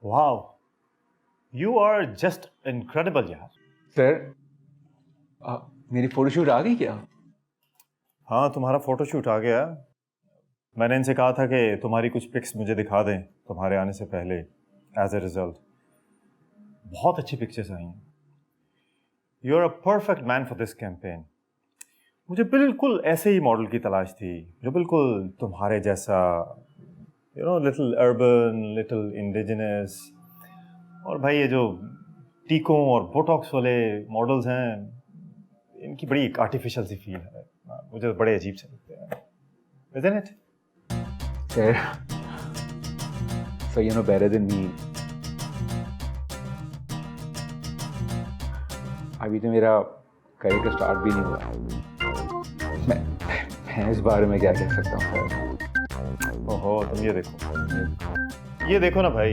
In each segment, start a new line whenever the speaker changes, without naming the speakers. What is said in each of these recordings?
Wow, you are just incredible यार।
Sir मेरी photoshoot आ गई क्या?
हाँ, तुम्हारा फोटोशूट आ गया। मैंने इनसे कहा था कि तुम्हारी कुछ पिक्स मुझे दिखा दें तुम्हारे आने से पहले। एज ए रिजल्ट बहुत अच्छी पिक्चर्स आई हैं। You are a perfect man for this campaign. मुझे बिल्कुल ऐसे ही मॉडल की तलाश थी जो बिल्कुल तुम्हारे जैसा, लिटिल अर्बन, लिटिल इंडिजिनस। और भाई ये जो टीकों और बोटॉक्स वाले मॉडल्स हैं, इनकी बड़ी एक आर्टिफिशियल सी फील है, मुझे तो बड़े अजीब से लगते हैं। Isn't it?
Sir so you know better than me. अभी तो मेरा करियर का स्टार्ट भी नहीं हुआ। मैं इस बारे में क्या कह सकता हूँ सर?
ओहो, तुम ये देखो ना भाई,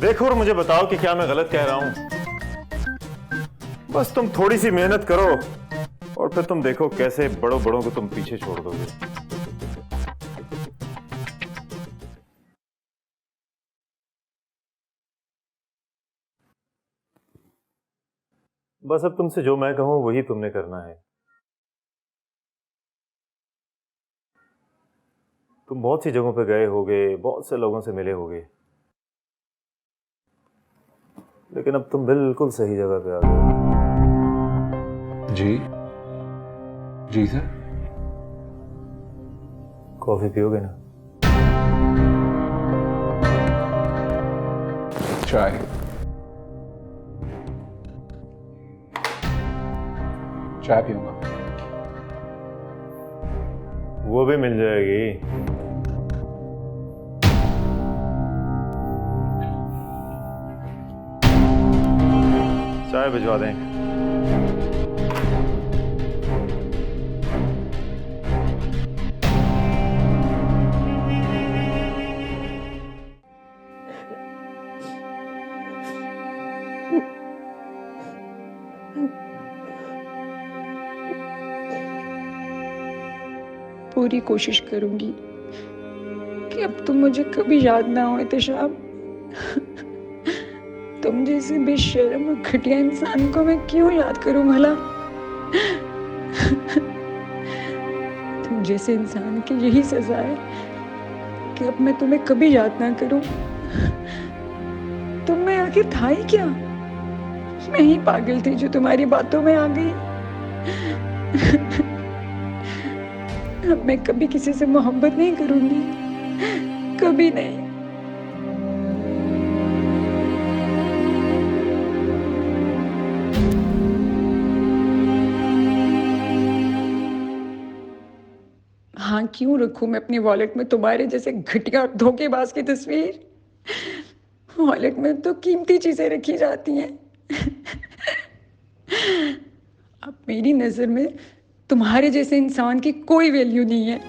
देखो और मुझे बताओ कि क्या मैं गलत कह रहा हूं। बस तुम थोड़ी सी मेहनत करो और फिर तुम देखो कैसे बड़ों बड़ों को तुम पीछे छोड़ दोगे। बस अब तुमसे जो मैं कहूं वही तुमने करना है। तुम बहुत सी जगहों पे गए होगे, बहुत से लोगों से मिले होगे, लेकिन अब तुम बिल्कुल सही जगह पे आ गए।
जी जी सर।
कॉफी पियोगे ना?
चाय। चाय पीऊंगा।
वो भी मिल जाएगी। चाय भिजवा दें।
पूरी कोशिश करूंगी कि अब तुम मुझे कभी याद ना हो एहतशाम। तुम जैसे बेशर्म और घटिया इंसान को मैं क्यों याद करूं भला? तुम जैसे इंसान की यही सजा है कि अब मैं तुम्हें कभी याद ना करूं। तुम में आखिर था ही क्या? मैं ही पागल थी जो तुम्हारी बातों में आ गई। अब मैं कभी किसी से मोहब्बत नहीं करूंगी, कभी नहीं। हाँ, क्यों रखूं मैं अपनी वॉलेट में तुम्हारे जैसे घटिया धोखेबाज की तस्वीर? वॉलेट में तो कीमती चीजें रखी जाती हैं। अब मेरी नजर में तुम्हारे जैसे इंसान की कोई वैल्यू नहीं है।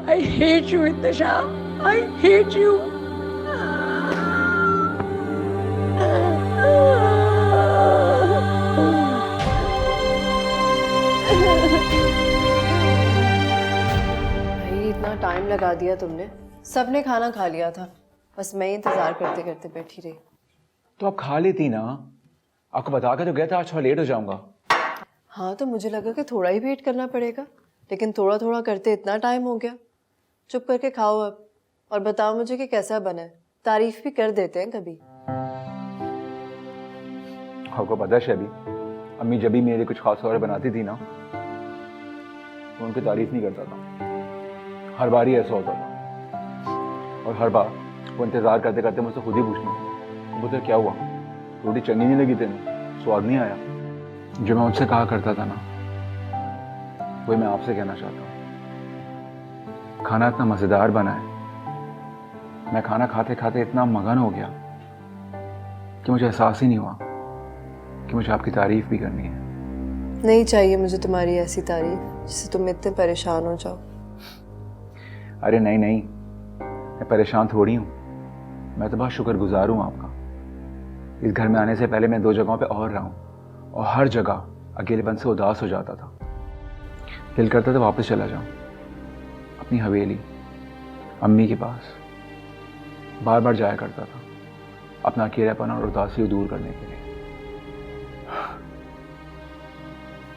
I hate you, Intisham. I hate you.
भाई इतना टाइम लगा दिया तुमने। सबने खाना खा लिया था, बस मैं ही इंतजार करते करते बैठी रही।
तो आप खा लेती ना, आपको बता के तो गया था आज थोड़ा लेट हो जाऊंगा।
हाँ, तो मुझे लगा कि थोड़ा ही वेट करना पड़ेगा, लेकिन थोड़ा थोड़ा करते इतना टाइम हो गया। चुप करके खाओ अब और बताओ मुझे कि कैसा बना है। तारीफ भी कर देते हैं कभी।
आपको पता है शबी, अम्मी जब भी मेरे कुछ खास और बनाती थी ना, तो उनकी तारीफ नहीं करता था। हर बार ही ऐसा होता था और हर बार वो इंतजार करते करते मुझसे खुद ही पूछती, वो तो क्या हुआ, रोटी चंगी नहीं लगी तेन, स्वाद नहीं आया? जो मैं उनसे कहा करता था ना, वही मैं आपसे कहना चाहता हूँ। खाना इतना मज़ेदार बना है, मैं खाना खाते खाते इतना मगन हो गया कि मुझे एहसास ही नहीं हुआ कि मुझे आपकी तारीफ भी करनी है।
नहीं चाहिए मुझे तुम्हारी ऐसी तारीफ जिससे तुम इतने परेशान हो जाओ।
अरे नहीं नहीं, मैं परेशान थोड़ी हूँ, मैं तो बहुत शुक्रगुजार हूँ आपका। इस घर में आने से पहले मैं 2 जगहों पे और रहा हूँ और हर जगह अकेलेपन से उदास हो जाता था। दिल करता था वापस चला जाऊँ अपनी हवेली, अम्मी के पास। बार बार जाया करता था अपना अकेलापन और उदासी दूर करने के लिए,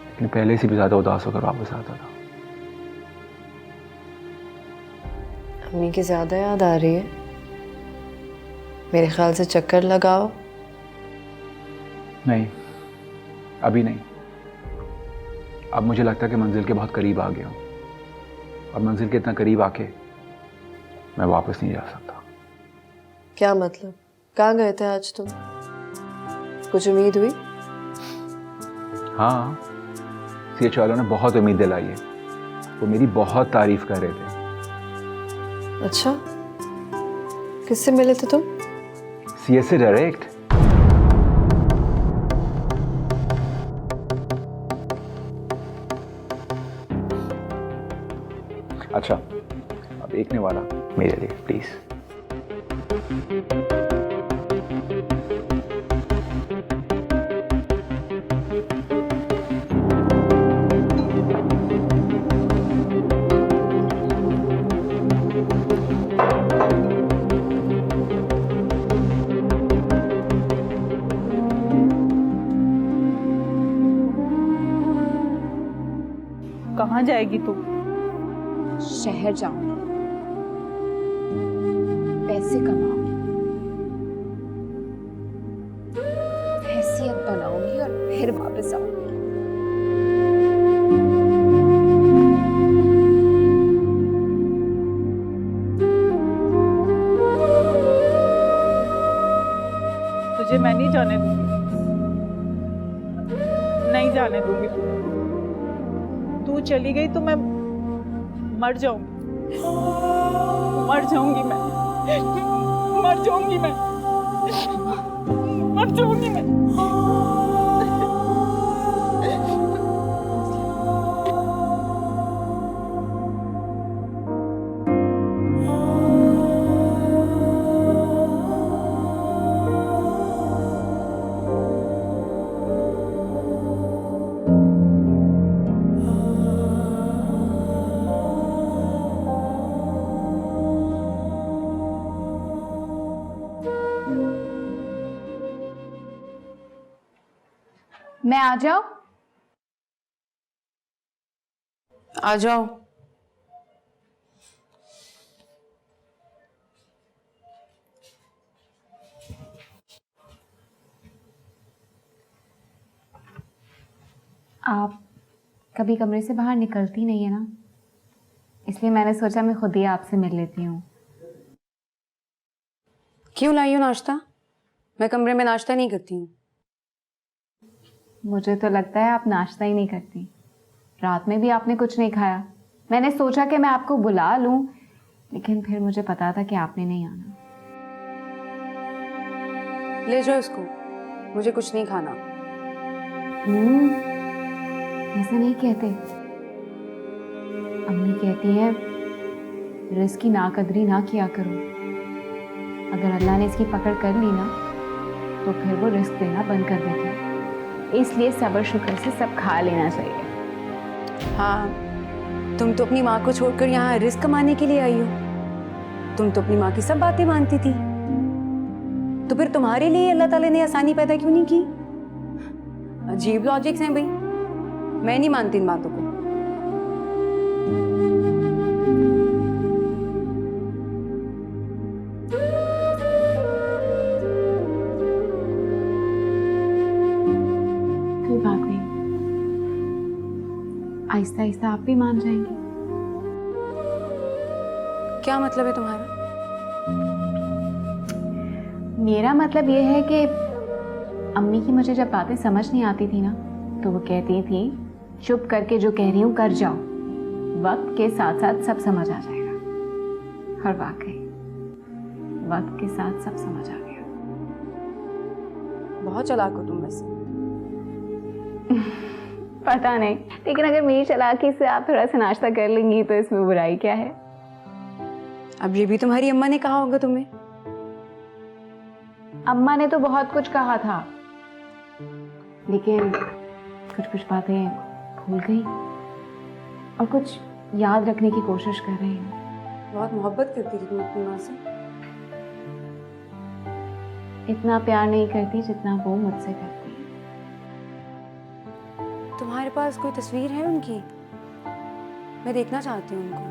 लेकिन पहले से भी ज़्यादा उदास होकर वापस आता था।
अम्मी की ज़्यादा याद आ रही है। मेरे ख्याल से चक्कर लगाओ।
नहीं, अभी नहीं। अब मुझे लगता है कि मंजिल के बहुत करीब आ गया हूँ, और मंजिल के इतना करीब आके मैं वापस नहीं जा सकता।
क्या मतलब? कहाँ गए थे आज तुम? कुछ उम्मीद हुई?
हाँ, CH वालों ने बहुत उम्मीद दिलाई है। वो मेरी बहुत तारीफ कर रहे थे।
अच्छा, किससे मिले थे तुम?
CS से डायरेक्ट। अच्छा, अब देखने वाला मेरे लिए प्लीज।
कहाँ जाएगी तू?
शहर जाऊंगी, पैसे कमाऊंगी, हैसियत बनाऊंगी और फिर वापस आऊंगी।
तुझे मैं नहीं जाने दूंगी, नहीं जाने दूंगी। तू चली गई तो मैं मर जाऊंगी, मर जाऊंगी मैं, मर जाऊंगी मैं, मर जाऊंगी मैं।
मैं आ जाऊं?
आ जाओ।
आप कभी कमरे से बाहर निकलती नहीं है ना, इसलिए मैंने सोचा मैं खुद ही आपसे मिल लेती हूँ।
क्यों लाई हो नाश्ता? मैं कमरे में नाश्ता नहीं करती हूँ।
मुझे तो लगता है आप नाश्ता ही नहीं करती। रात में भी आपने कुछ नहीं खाया। मैंने सोचा कि मैं आपको बुला लूं, लेकिन फिर मुझे पता था कि आपने नहीं आना।
ले जाओ इसको, मुझे कुछ नहीं खाना।
ऐसा नहीं कहते। अम्मी कहती हैं रिस्क की नाकदरी ना किया करो। अगर अल्लाह ने इसकी पकड़ कर ली ना, तो फिर वो रिस्क देना बंद कर देती है। इसलिए सब्र शुक्र से सब खा लेना चाहिए।
हाँ, तुम तो अपनी माँ को छोड़कर यहाँ रिस्क कमाने के लिए आई हो। तुम तो अपनी माँ की सब बातें मानती थी, तो फिर तुम्हारे लिए अल्लाह ताला ने आसानी पैदा क्यों नहीं की? अजीब लॉजिक्स हैं भाई, मैं नहीं मानती इन बातों को।
कोई बात नहीं, आहिस्ता आहिस्ता आप भी मान जाएंगे।
क्या मतलब है तुम्हारा?
मेरा मतलब ये है कि अम्मी की मुझे जब बातें समझ नहीं आती थी ना, तो वो कहती थी चुप करके जो कह रही हूँ कर जाओ, वक्त के साथ साथ सब समझ आ जाएगा। और वाकई वक्त के साथ सब समझ आ गया।
बहुत चालाक हो तुम वैसे।
पता नहीं, लेकिन अगर मेरी चालाकी से आप थोड़ा सा नाश्ता कर लेंगी तो इसमें बुराई क्या है?
अब ये भी तुम्हारी अम्मा ने कहा होगा तुम्हें।
अम्मा ने तो बहुत कुछ कहा था, लेकिन कुछ कुछ बातें भूल गई और कुछ याद रखने की कोशिश कर रही हूँ।
बहुत मोहब्बत करती थी तुम अपनी माँ से।
इतना प्यार नहीं करती जितना वो मुझसे करती है।
तुम्हारे पास कोई तस्वीर है उनकी? मैं देखना चाहती हूँ उनको।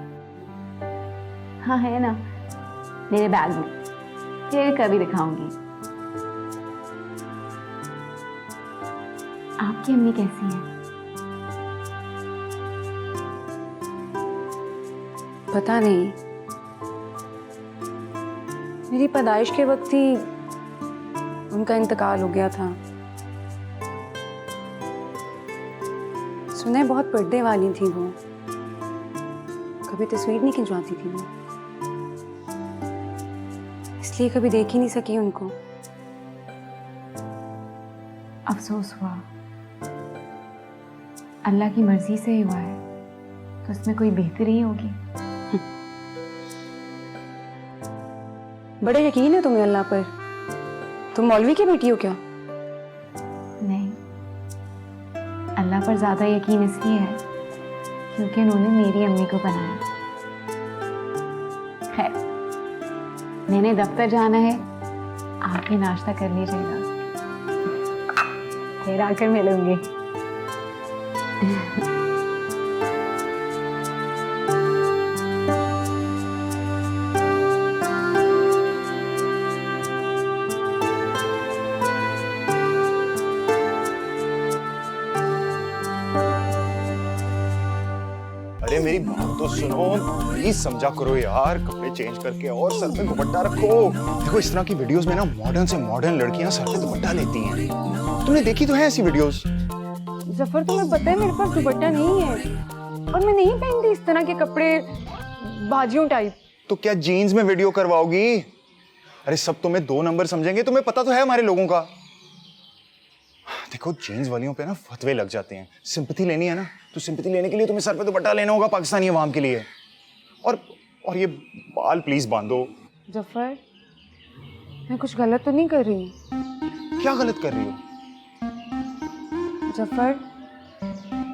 हाँ है ना, मेरे बैग में, फिर कभी दिखाऊंगी। आपकी अम्मी कैसी है?
पता नहीं, मेरी पैदाइश के वक्त ही उनका इंतकाल हो गया था। सुने बहुत पर्दे वाली थी वो, कभी तस्वीर नहीं खिंचवाती थी वो, इसलिए कभी देख ही नहीं सकी उनको।
अफसोस हुआ, अल्लाह की मर्जी से ही हुआ है, तो उसमें कोई बेहतरी ही होगी।
बड़े यकीन है तुम्हें अल्लाह पर। तुम मौलवी की बेटी हो क्या?
नहीं, अल्लाह पर ज्यादा यकीन इसलिए है क्योंकि उन्होंने मेरी अम्मी को बनाया। खैर, मैंने दफ्तर जाना है, आके नाश्ता कर लीजिएगा, फिर आकर मिलूंगी।
अरे मेरी बात तो सुनो, प्लीज समझा करो यार, कपड़े चेंज करके और सर पे दुपट्टा रखो। देखो इस तरह की वीडियोस में ना मॉडर्न से मॉडर्न लड़कियां सर पे दुपट्टा लेती हैं। तुमने देखी तो है ऐसी वीडियोस?
जफर तुम्हें पता है मेरे पास दुपट्टा नहीं है और मैं नहीं पहनती इस तरह के कपड़े बाजियों टाइप।
तो क्या जीन्स में वीडियो करवाओगी? अरे सब तुम्हें 2 नंबर समझेंगे, तुम्हें पता तो है हमारे लोगों का। देखो जीन्स वालियों पे ना फतवे लग जाते हैं। सिंपैथी लेनी है ना, तो सिंपैथी लेने के लिए तुम्हें सर पे दुपट्टा लेना होगा पाकिस्तानी अवाम के लिए। और ये बाल प्लीज बांधो।
जफर, मैं कुछ गलत तो नहीं कर रही?
क्या गलत कर रही हो?
जफर,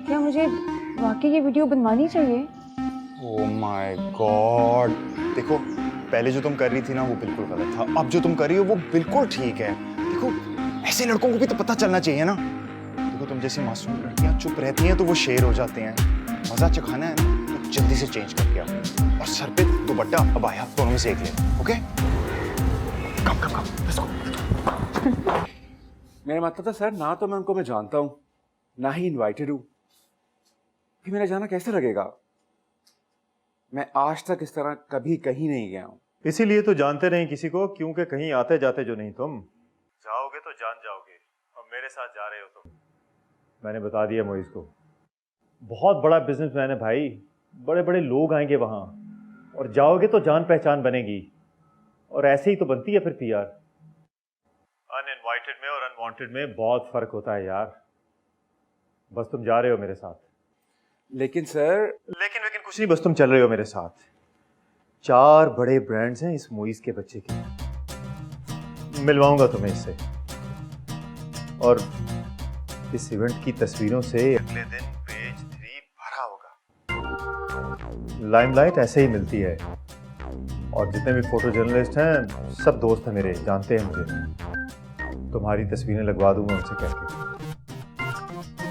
क्या मुझे वाकई ये वीडियो बनवानी चाहिए?
ओह माय गॉड, देखो पहले जो तुम कर रही थी ना वो बिल्कुल गलत था, अब जो तुम कर रही हो वो बिल्कुल ठीक है। देखो ऐसे लड़कों को भी तो पता चलना चाहिए ना। देखो तुम जैसी मासूम लड़कियां चुप रहती हैं तो वो शेर हो जाते हैं। मजा चखाना है ना तो जल्दी से चेंज करके आओ और सर पे दुपट्टा अबाया दोनों में से एक ले, okay? Come come come, let's go.
मेरा मतलब था सर, ना तो मैं उनको मैं जानता हूँ, ना ही इनवाइटेड हूँ, फिर मेरा जाना कैसे लगेगा? मैं आज तक इस तरह कभी कहीं नहीं गया हूँ।
इसीलिए तो जानते नहीं किसी को, क्योंकि कहीं आते जाते जो नहीं तुम। जाओगे तो जान जाओगे, और मेरे साथ जा रहे हो तुम। मैंने बता दिया मोइज को, बहुत बड़ा बिजनेसमैन है भाई, बड़े बड़े लोग आएंगे वहाँ, और जाओगे तो जान पहचान बनेगी, और ऐसे ही तो बनती है फिर पीआर। अनइनवाइटेड में और अनवांटेड में बहुत फर्क होता है यार। बस तुम जा रहे हो मेरे साथ।
लेकिन सर,
लेकिन कुछ नहीं, बस तुम चल रहे हो मेरे साथ। 4 बड़े ब्रांड्स हैं इस मोइज के बच्चे के, मिलवाऊंगा तुम्हें इससे, और इस इवेंट की तस्वीरों से अगले दिन पेज 3 भरा होगा। लाइमलाइट ऐसे ही मिलती है, और जितने भी फोटो जर्नलिस्ट हैं सब दोस्त हैं मेरे, जानते हैं मुझे। तुम्हारी तस्वीरें लगवा दूंगा उनसे कह के,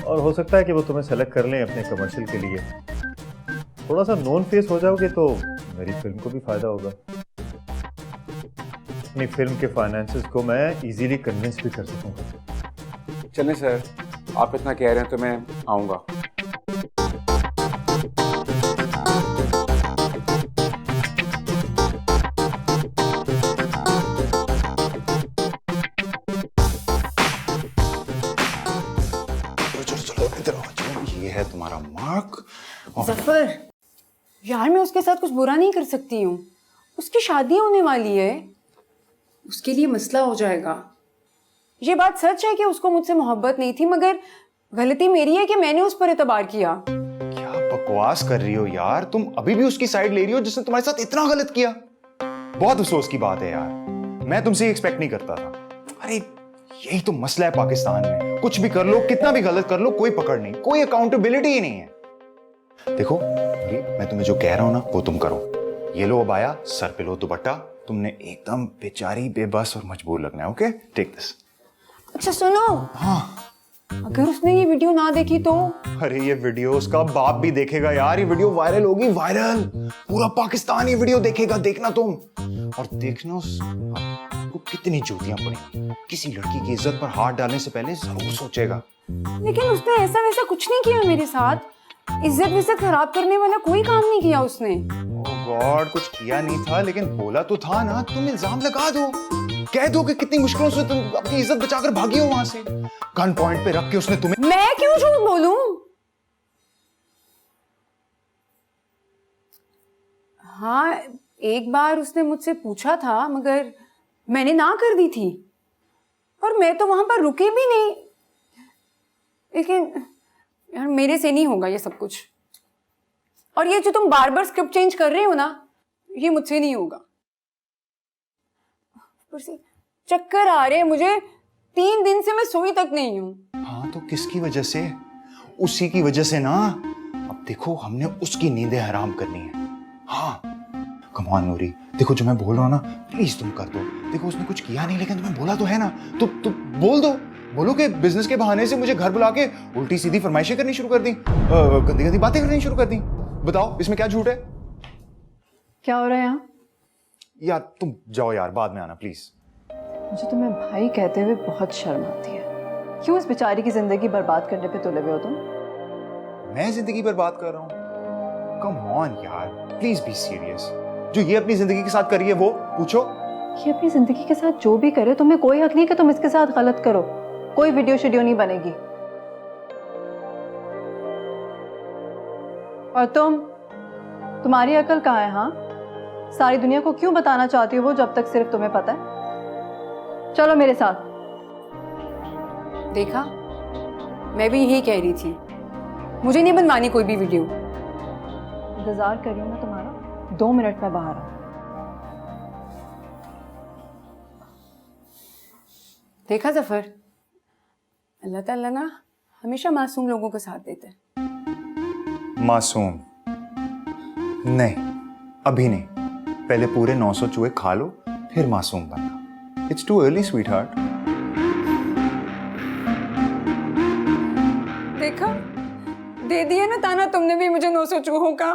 और हो सकता है कि वो तुम्हें सेलेक्ट कर लें अपने कमर्शियल के लिए। थोड़ा सा नॉन फेस हो जाओगे तो मेरी फिल्म को भी फायदा होगा। अपनी फिल्म के फाइनेंसेस को मैं इजीली कन्विंस भी कर सकूंगा।
चलें सर, आप इतना कह रहे हैं तो मैं आऊँगा।
चलो इधर आओ, ये है तुम्हारा मार्क।
जफर, यार मैं उसके साथ कुछ बुरा नहीं कर सकती हूँ, उसकी शादी होने वाली है, उसके लिए मसला हो जाएगा। ये बात सच है कि उसको मुझसे मोहब्बत नहीं थी, मगर गलती मेरी है कि मैंने उस पर एतबार किया।
क्या बकवास कर रही हो यार, तुम अभी भी उसकी साइड ले रही हो जिसने तुम्हारे साथ इतना गलत किया। बहुत अफसोस की बात है यार, मैं तुमसे एक्सपेक्ट नहीं करता था। अरे यही तो मसला है पाकिस्तान में, कुछ भी कर लो, कितना भी गलत कर लो, कोई पकड़ नहीं, कोई अकाउंटेबिलिटी ही नहीं है। देखो मैं तुम्हें जो कह रहा हूं ना वो तुम करो। ये लो अबाया, सर पे लो दुपट्टा, तुमने एकदम बेचारी, बेबस और मजबूर लगना है। Okay, take this.
अच्छा सुनो,
हाँ,
अगर उसने ये वीडियो ना देखी तो?
अरे ये वीडियो उसका बाप भी देखेगा यार, ये वीडियो वायरल होगी, वायरल, पूरा पाकिस्तान ये वीडियो देखेगा, देखना तुम। और देखना उसको कितनी जूतियां पड़ी, किसी लड़की की इज्जत पर हाथ डालने से पहले जरूर सोचेगा।
लेकिन उसने ऐसा वैसा कुछ नहीं किया मेरे साथ, इज्जत विज्जत खराब करने वाला कोई काम नहीं किया उसने।
ओह गॉड, कुछ किया नहीं था लेकिन बोला तो था ना। तुम इल्जाम लगा दो, कह दो कि कितनी मुश्किलों से तुम अपनी इज्जत बचाकर भागी हो वहां से। गन पॉइंट पे रख के उसने तुम्हें।
मैं क्यों झूठ बोलूं? हाँ, एक बार उसने मुझसे पूछा था मगर मैंने ना कर दी थी, और मैं तो वहां पर रुकी भी नहीं। लेकिन यार मेरे से नहीं होगा ये सब कुछ, और ये जो तुम बार बार स्क्रिप्ट चेंज कर रहे हो ना, ये मुझसे नहीं होगा। ऊपर से चक्कर आ रहे हैं मुझे, 3 दिन से मैं सोई तक नहीं हूं।
हाँ तो किसकी वजह से? उसी की वजह से ना। अब देखो हमने उसकी नींदें हराम करनी है। हाँ कम ऑन नूरी, देखो जो मैं बोल रहा हूँ ना, प्लीज तुम कर दो। देखो उसने कुछ किया नहीं लेकिन तुम्हें बोला तो है ना, तो बोल दो। बोलो कि बिजनेस के बहाने से मुझे घर बुला के उल्टी सीधी फरमाइशें करनी शुरू कर दी, गंदी गंदी बातें करनी शुरू कर दी। बताओ इसमें क्या झूठ है?
क्या हो रहा है यहाँ?
यार तुम जाओ यार, बाद में आना प्लीज।
मुझे तुम्हें भाई कहते हुए बहुत शर्म आती है। क्यों इस बेचारी की जिंदगी बर्बाद करने पे तुले हुए हो तुम?
मैं जिंदगी बर्बाद कर रहा हूँ? कम ऑन यार, प्लीज बी सीरियस। जो ये अपनी जिंदगी के साथ करी है वो पूछो।
ये अपनी जिंदगी के साथ जो भी करे, तुम्हें कोई हक नहीं कि तुम इसके साथ गलत करो। कोई वीडियो शीडियो नहीं बनेगी। और तुम्हारी अकल कहाँ है? हाँ, सारी दुनिया को क्यों बताना चाहती हो वो, जब तक सिर्फ तुम्हें पता है? चलो मेरे साथ।
देखा, मैं भी यही कह रही थी, मुझे नहीं बनवानी कोई भी वीडियो।
इंतजार कर रही हूँ मैं तुम्हारा, 2 मिनट में बाहर आऊँ।
देखा जफर, अल्लाह ताला ना हमेशा मासूम लोगों का साथ देता है।
मासूम नहीं, अभी नहीं, पहले पूरे 900 चूहे खा लो फिर मासूम बनना। It's too early sweet heart.
देखा, दे दिया ना ताना तुमने भी मुझे 900 चूहों का।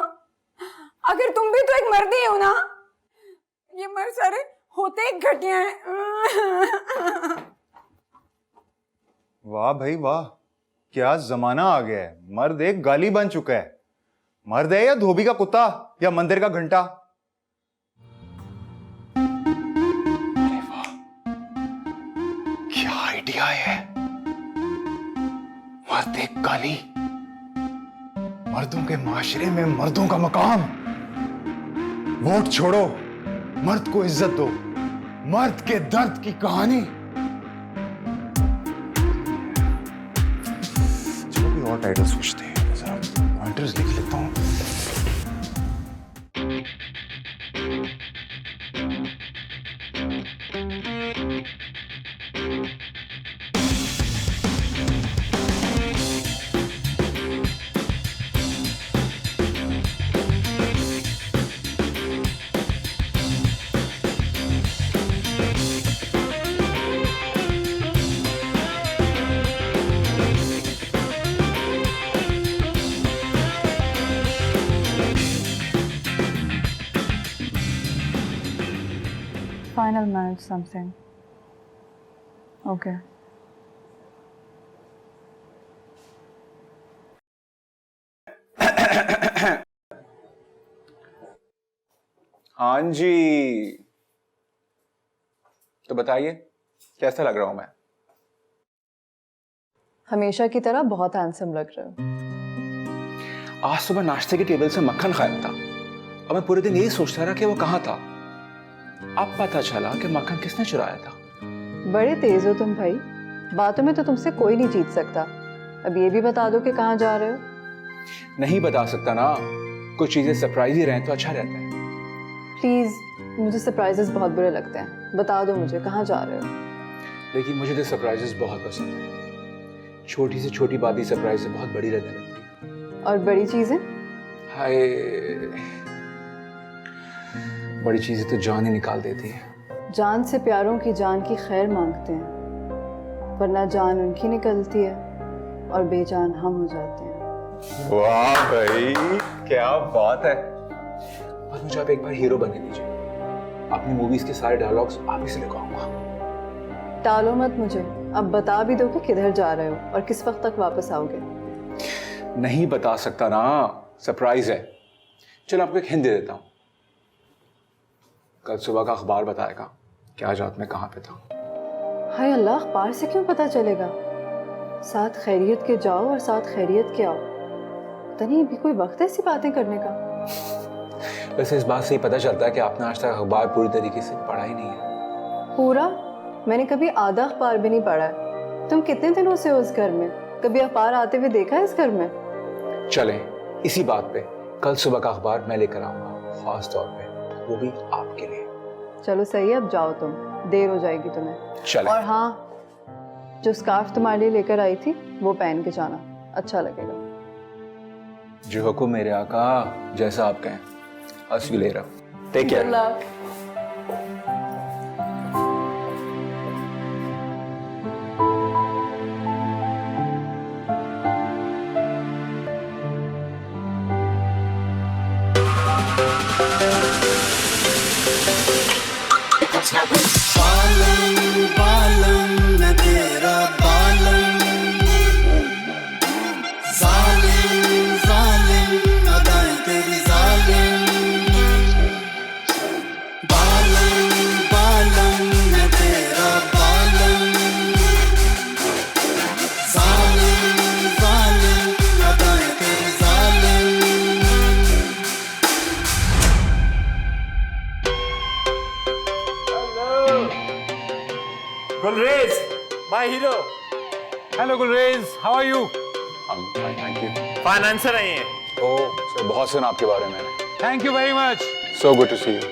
अगर तुम भी तो एक मर्द ही हो ना, ये मर्द सारे होते एक घटिया हैं।
वाह भाई वाह, क्या जमाना आ गया है। मर्द एक गाली बन चुका है। मर्द है या धोबी का कुत्ता या मंदिर का घंटा। अरे वाह, क्या आइडिया है। मर्द एक गाली, मर्दों के माशरे में मर्दों का मकाम। वोट छोड़ो, मर्द को इज्जत दो, मर्द के दर्द की कहानी। चलो कोई और टाइटल सोचते हैं, जरा पॉइंटर्स लिख लेता हूं।
Final manage something. Okay.
हाँ जी, तो बताइए कैसा लग रहा हूं मैं?
हमेशा की तरह बहुत हैंडसम लग रहे हो।
आज सुबह नाश्ते की टेबल से मक्खन खाया था और मैं पूरे दिन यही सोचता रहा कि वो कहाँ था। अब पता चला कि मक्खन किसने चुराया था।
बड़े तेज हो तुम भाई, बातों में तो तुमसे कोई नहीं जीत सकता। अब ये भी बता दो कि कहाँ जा रहे हो।
नहीं बता सकता ना, कुछ चीजें सरप्राइज ही रहें तो अच्छा रहता है।
प्लीज मुझे सरप्राइजेस बहुत बुरे लगते हैं। बता दो मुझे कहाँ जा रहे हो।
लेकिन मुझे तो सरप्राइजेस बहुत पसंद है। छोटी से छोटी बात ही सरप्राइज से बहुत बड़ी लगने लगती है।
और बड़ी चीजें?
हाय, बड़ी चीजें तो जान ही निकाल देती है।
जान से प्यारों की जान की खैर मांगते हैं, वरना जान उनकी निकलती है और बेजान हम हो जाते हैं।
वाह भाई, क्या बात है। बस मुझे आप एक बार हीरो बनने दीजिए। अपनी मूवीज के सारे डायलॉग्स आप ही से लिखवाऊंगा।
टालो मत मुझे, अब बता भी दो कि किधर जा रहे हो और किस वक्त तक वापस आओगे।
नहीं बता सकता ना, सरप्राइज है। चलो आपको एक हिंट दे देता हूँ। कल सुबह का अखबार बताएगा कि आज रात में कहाँ पे था।
हाय अल्लाह, अखबार से क्यों पता चलेगा? साथ खैरियत के जाओ और साथ खैरियत के आओ। पता नहीं अभी कोई वक्त है ऐसी बातें करने का।
वैसे इस बात से ही पता चलता है कि आपने आज तक अखबार पूरी तरीके से पढ़ा ही नहीं है।
पूरा? मैंने कभी आधा अखबार भी नहीं पढ़ा है। तुम कितने दिनों से हो इस घर में? कभी अखबार आते हुए देखा है इस घर में?
चलें, इसी बात पे कल सुबह का अखबार मैं लेकर आऊंगा, खास तौर पे, वो भी आपके लिए।
चलो सही है, अब जाओ तुम, देर हो जाएगी तुम्हें।
चलें।
और हाँ, जो स्कार्फ तुम्हारे लिए लेकर आई थी वो पहन के जाना, अच्छा लगेगा।
जो हुक्म मेरे आका, जैसा आप कहें। I'll see you later. Take care.
Good luck.
Gulrez, my hero.
Hello Gulrez, how are you? I'm fine, thank you.
Financer है ये।
Oh, sir, बहुत सुना आपके बारे में।
Thank you very much.
So good to see you.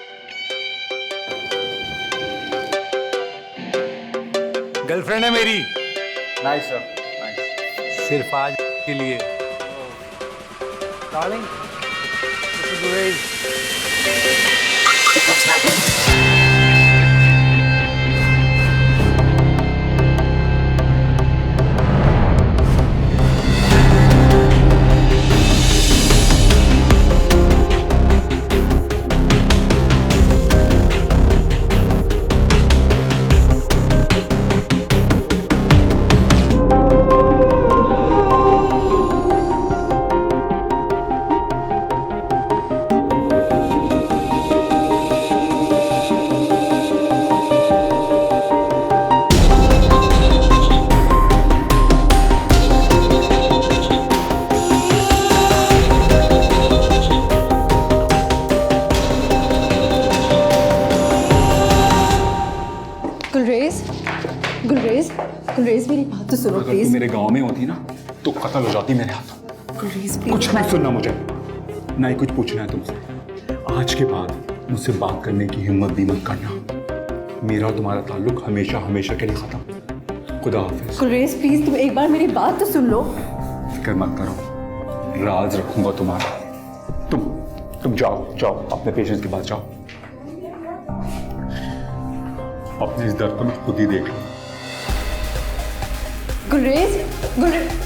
Girlfriend है मेरी,
Nice sir, nice.
सिर्फ आज के लिए। Darling, this is Gulrez.
Gulrez, Gulrez, Gulrez मेरी बात तो सुनो
अगर तू
प्लीज।
मेरे गांव में होती ना तो कत्ल हो जाती मेरे हाथों।
गुलरेज
कुछ
प्लीज।
नहीं सुनना मुझे, ना ही कुछ पूछना है तुमसे। आज के बाद मुझसे बात करने की हिम्मत भी मत करना। मेरा और तुम्हारा ताल्लुक हमेशा हमेशा के लिए खत्म। खुदा हाफिज।
गुलरेज प्लीज, तुम एक बार मेरी बात तो सुन लो।
फिक्र मत करो, राज रखूंगा तुम्हारा। तुम जाओ जाओ, अपने पेशेंट्स के पास जाओ। अपने इस दर्द को मैं खुद ही देख लूँ।
गुलरेज, गुलरेज।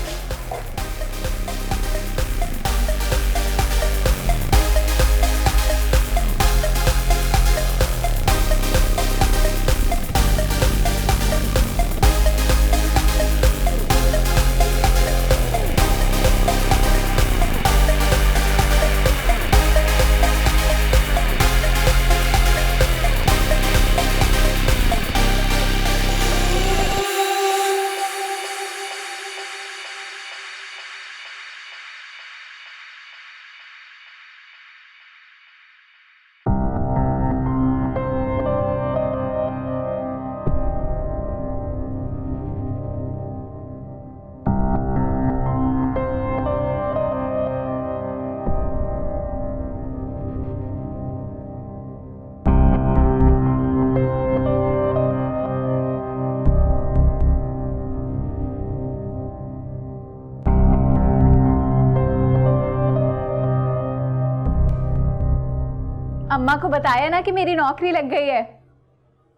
अम्मा को बताया ना कि मेरी नौकरी लग गई है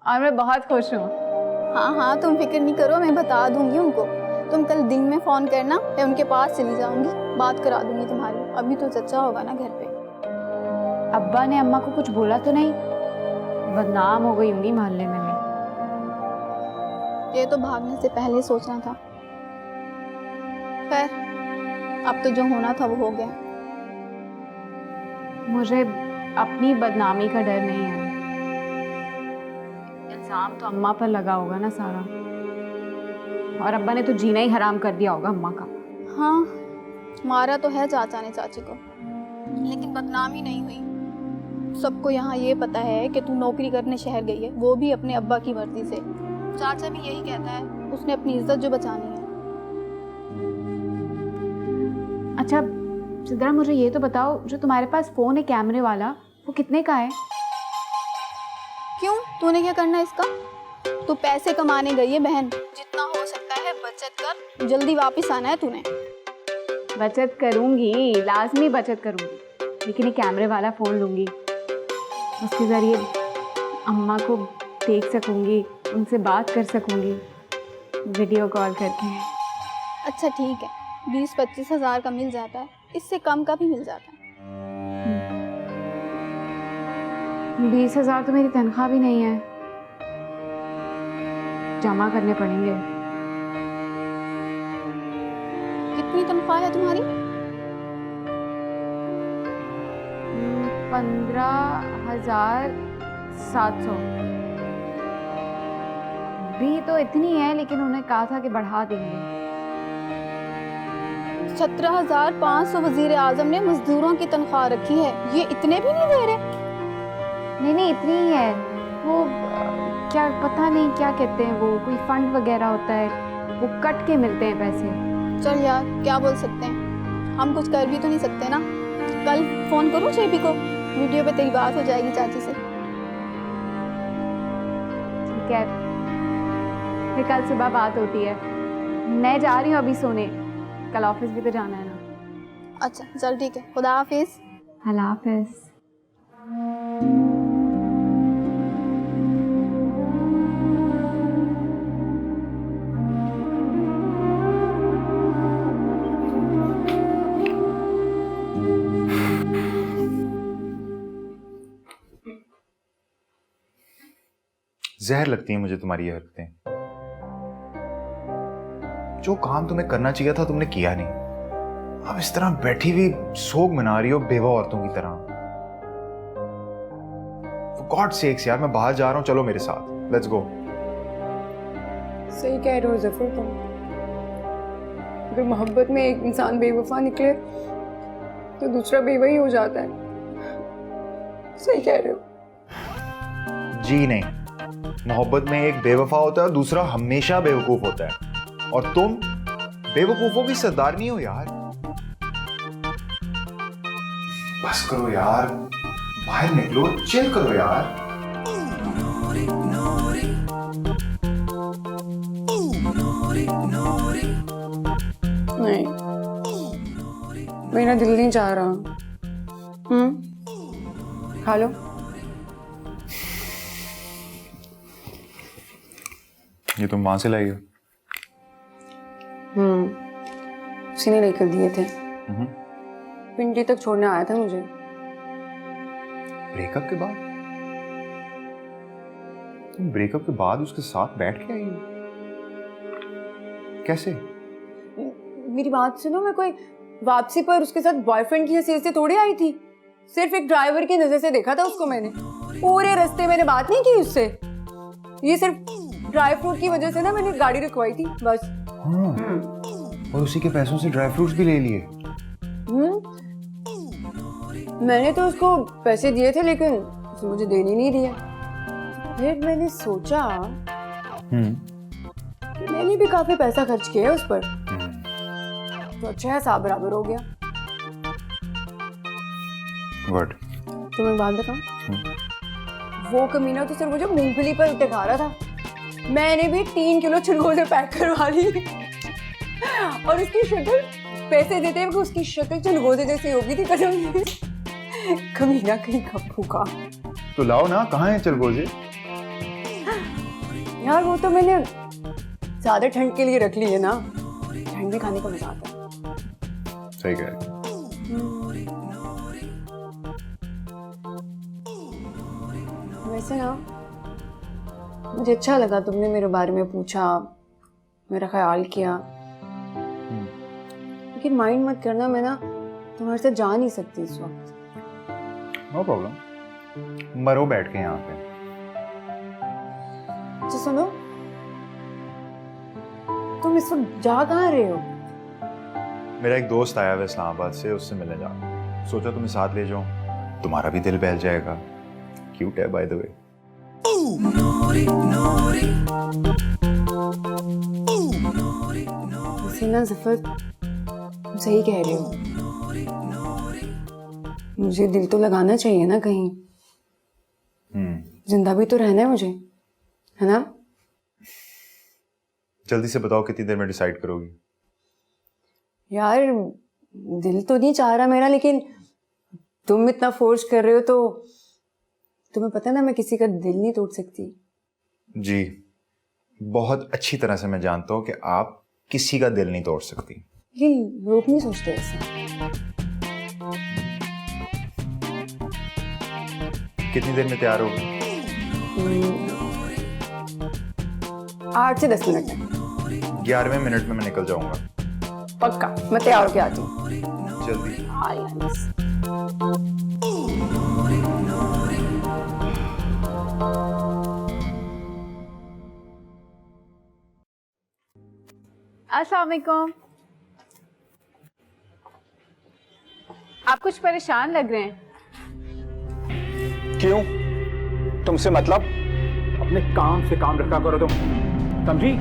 और मैं बहुत खुश हूँ।
हाँ हाँ, तुम फिक्र नहीं करो, मैं बता दूंगी उनको। तुम कल दिन में फ़ोन करना, मैं उनके पास चली जाऊंगी, बात करा दूंगी तुम्हारी। अभी तो चचा होगा ना घर पे।
अब्बा ने अम्मा को कुछ बोला तो नहीं? बदनाम हो गई होंगी मोहल्ले में मैं।
ये तो भागने से पहले सोचना था। खैर, अब तो जो होना था वो हो गया।
मुझे अपनी बदनामी का डर नहीं है। इल्जाम तो अम्मा पर लगा होगा ना सारा, और अब्बा ने तो जीना ही हराम कर दिया होगा अम्मा का।
हाँ, मारा तो है चाचा ने चाची को, लेकिन बदनामी नहीं हुई। सबको यहाँ ये पता है कि तू नौकरी करने शहर गई है, वो भी अपने अब्बा की मर्जी से। चाचा भी यही कहता है, उसने अपनी इज्जत जो बचानी है।
अच्छा सिद्रा, मुझे ये तो बताओ, जो तुम्हारे पास फोन है कैमरे वाला, वो कितने का है?
क्यों, तूने क्या करना है इसका? तू पैसे कमाने गई है बहन, जितना हो सकता है बचत कर, जल्दी वापस आना है तूने।
बचत करूंगी, लाजमी बचत करूंगी, लेकिन ये कैमरे वाला फ़ोन लूंगी। उसके ज़रिए अम्मा को देख सकूंगी, उनसे बात कर सकूंगी वीडियो कॉल करके।
अच्छा ठीक है, 20-25 हज़ार का मिल जाता है, इससे कम का भी मिल जाता है।
20,000 तो मेरी तनख्वाह भी नहीं है, जमा करने पड़ेंगे।
कितनी तनख्वाह है तुम्हारी?
15,700 भी तो इतनी है, लेकिन उन्होंने कहा था कि बढ़ा देंगे।
17,500 वजीर आजम ने मजदूरों की तनख्वाह रखी है, ये इतने भी नहीं दे रहे?
नहीं इतनी ही है। वो क्या पता नहीं क्या कहते हैं, वो कोई फंड वगैरह होता है, वो कट के मिलते हैं पैसे।
चल यार, क्या बोल सकते हैं, हम कुछ कर भी तो नहीं सकते ना। कल फोन करूँ शेबी को, वीडियो पे तेरी बात हो जाएगी चाची से।
ठीक है, फिर कल सुबह बात होती है। मैं जा रही हूँ अभी सोने, कल ऑफिस भी तो जाना है ना।
अच्छा चल ठीक है, खुदा हाफिज।
अल्लाह हाफिज।
जहर लगती है मुझे तुम्हारी ये हरकतें। जो काम तुम्हें करना चाहिए था तुमने किया नहीं। अब इस तरह बैठी हुई सोग मना रही हो बेवा औरतों की तरह। For God's sakes यार, मैं बाहर जा रहा हूँ, चलो मेरे साथ, लेट्स गो।
सही कह रहे हो जफर तुम। अगर मोहब्बत में एक इंसान बेवफा निकले तो दूसरा बेवा ही हो जाता है। सही कह रहे हो।
जी नहीं, मोहब्बत में एक बेवफा होता है और दूसरा हमेशा बेवकूफ होता है, और तुम बेवकूफों की सरदारनी हो यार। बस करो यार, बाहर निकलो, चिल करो यार।
नहीं, मेरा दिल नहीं चाह रहा। खा लो।
ये तुम वहां से लाई हो?
उसी ने लेकर दिए थे। पिंडी तक छोड़ने आया था मुझे।
ब्रेकअप के बाद? तुम ब्रेकअप के बाद उसके साथ बैठ के आई हो? कैसे?
मेरी बात सुनो, मैं कोई वापसी पर उसके साथ बॉयफ्रेंड की हैसियत से थोड़ी आई थी। सिर्फ एक ड्राइवर की नजर से देखा था उसको मैंने। पूरे रास्ते मैंने बात नहीं की उससे। ये सिर्फ ड्राई फ्रूट की वजह से ना मैंने गाड़ी रुकवाई थी बस।
हाँ। और उसी के पैसों से ड्राई फ्रूट्स भी ले लिए।
मैंने तो उसको पैसे दिए थे, लेकिन उसने मुझे देने नहीं दिया। फिर मैंने सोचा कि मैंने भी काफी पैसा खर्च किया है उस पर, तो अच्छा है, हिसाब बराबर हो गया।
गुड।
तुम्हें बात बताऊं, वो कमीना तो सिर्फ मुझे मूंगफली पर टिका रहा था। मैंने भी 3 किलो चिलगोजे पैक करवा ली और उसकी शक्ल पैसे देते हुए उसकी शक्ल चिलगोजे जैसी हो गई थी कसम से। कमीना कहीं गप्पू का।
तो लाओ ना, कहाँ है चलगोजे?
यार वो तो मैंने ज्यादा ठंड के लिए रख ली है ना, ठंड में खाने का मजा आता है।
सही कह रही।
वैसे ना मुझे अच्छा लगा तुमने मेरे बारे में पूछा, मेरा ख्याल किया, लेकिन माइंड मत करना, मैं ना तुम्हारे साथ जा नहीं सकती इस वक्त।
नो प्रॉब्लम, मरो बैठ के यहाँ पे।
अच्छा सुनो, तुम इस वक्त जा कहाँ रहे हो?
मेरा एक दोस्त आया हुआ इस्लामाबाद से, उससे मिलने जा रहा हूं। सोचा तुम्हें साथ ले जाऊं, तुम्हारा भी दिल बहल जाएगा। क्यूट है बाय द वे।
वैसे ना ज़फर, तुम सही कह रहे हो, मुझे दिल तो लगाना चाहिए ना कहीं, जिंदा भी तो रहना है मुझे, है ना?
जल्दी से बताओ कितनी देर में डिसाइड करोगी?
यार दिल तो नहीं चाह रहा मेरा, लेकिन तुम इतना फोर्स कर रहे हो तो तुम्हें पता है ना मैं किसी का दिल नहीं तोड़ सकती।
जी, बहुत अच्छी तरह से मैं जानता हूँ कि आप किसी का दिल नहीं तोड़ सकती।
लेकिन लोग नहीं सोचते ऐसा।
कितनी देर में तैयार होगी?
8 से 10 मिनट में।
11वें मिनट में मैं निकल जाऊंगा।
पक्का, मैं तैयार होके आती हूँ।
जल्दी।
अस्सलाम वालेकुम। आप कुछ परेशान लग रहे हैं।
क्यों? तुमसे मतलब? अपने काम से काम रखा करो तुम, समझी?